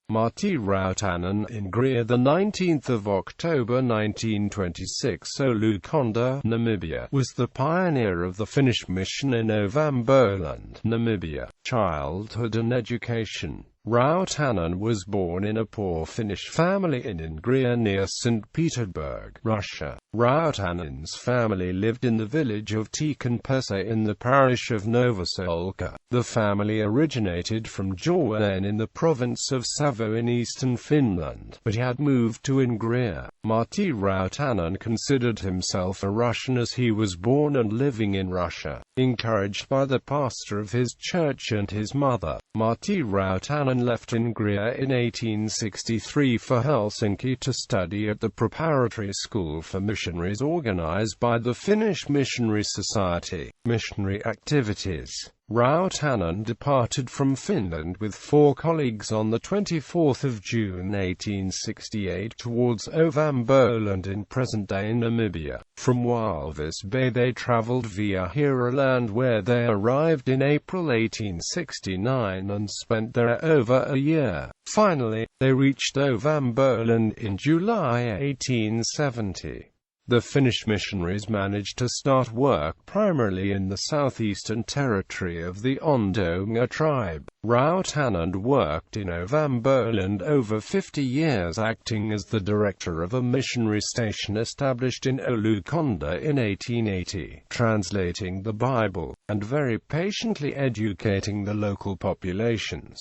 Martti Rautanen, Ingria, the 19th of October 1926, Olukonda, Namibia, was the pioneer of the Finnish mission in Ovamboland, Namibia. Childhood and education. Rautanen was born in a poor Finnish family in Ingria near St. Petersburg, Russia. Rautanen's family lived in the village of Tikanpersa in the parish of Novosolka. The family originated from Jorven in the province of Savo in eastern Finland, but he had moved to Ingria. Martti Rautanen considered himself a Russian as he was born and living in Russia. Encouraged by the pastor of his church and his mother, Martti Rautanen left Ingria in 1863 for Helsinki to study at the preparatory school for missionaries organized by the Finnish Missionary Society. Missionary Activities. Rautanen departed from Finland with 4 colleagues on 24 June 1868 towards Ovamboland in present-day Namibia. From Walvis Bay they travelled via Hiraland, where they arrived in April 1869 and spent there over a year. Finally, they reached Ovamboland in July 1870. The Finnish missionaries managed to start work primarily in the southeastern territory of the Ondonga tribe. Rautanen worked in Ovamboland over 50 years, acting as the director of a missionary station established in Olukonda in 1880, translating the Bible, and very patiently educating the local populations.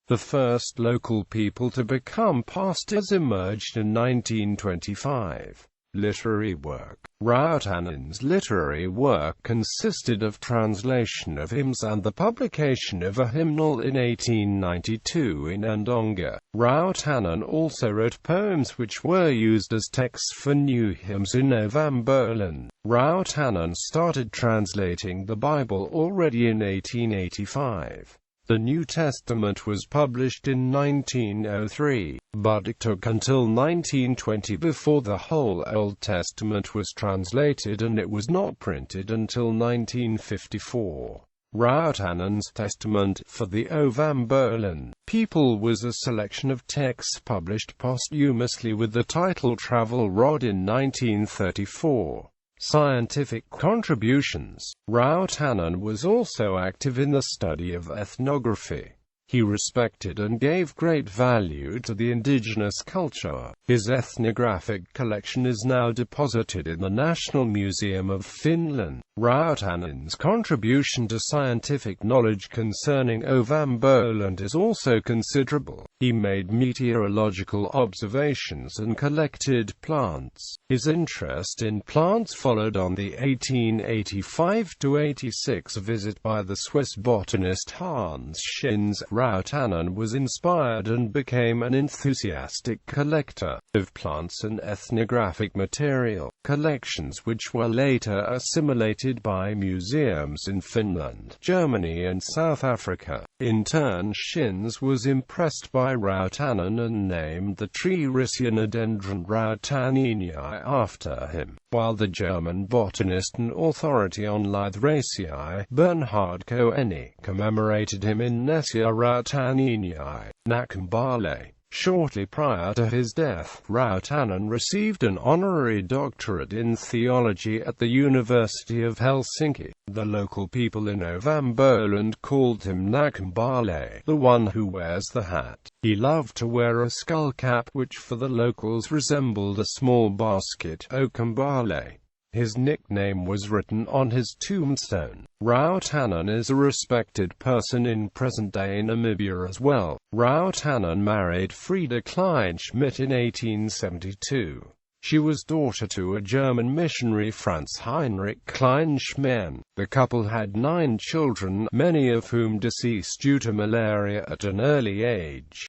The first local people to become pastors emerged in 1925. Literary work. Rautanen's literary work consisted of translation of hymns and the publication of a hymnal in 1892 in Ondonga. Rautanen also wrote poems which were used as texts for new hymns in Ovamboland. Rautanen started translating the Bible already in 1885. The New Testament was published in 1903, but it took until 1920 before the whole Old Testament was translated, and it was not printed until 1954. Rautanen's Testament for the Ovamboland people was a selection of texts published posthumously with the title Travel Rod in 1934. Scientific contributions. Rautanen was also active in the study of ethnography. He respected and gave great value to the indigenous culture. His ethnographic collection is now deposited in the National Museum of Finland. Rautanen's contribution to scientific knowledge concerning Ovamboland is also considerable. He made meteorological observations and collected plants. His interest in plants followed on the 1885–86 visit by the Swiss botanist Hans Schinz. Rautanen was inspired and became an enthusiastic collector of plants and ethnographic material, collections which were later assimilated by museums in Finland, Germany and South Africa. In turn, Schinz was impressed by Rautanen and named the tree Riccianodendron rautanenii after him, while the German botanist and authority on Lythraceae, Bernhard Koeni, commemorated him in Nessia rautanenii, Nakambale. Shortly prior to his death, Rautanen received an honorary doctorate in theology at the University of Helsinki. The local people in Ovamboland called him Nakambale, the one who wears the hat. He loved to wear a skull cap which for the locals resembled a small basket, Okambale. His nickname was written on his tombstone. Rautanen is a respected person in present-day Namibia as well. Rautanen married Frida Kleinschmidt in 1872. She was daughter to a German missionary, Franz Heinrich Kleinschmidt. The couple had 9 children, many of whom deceased due to malaria at an early age.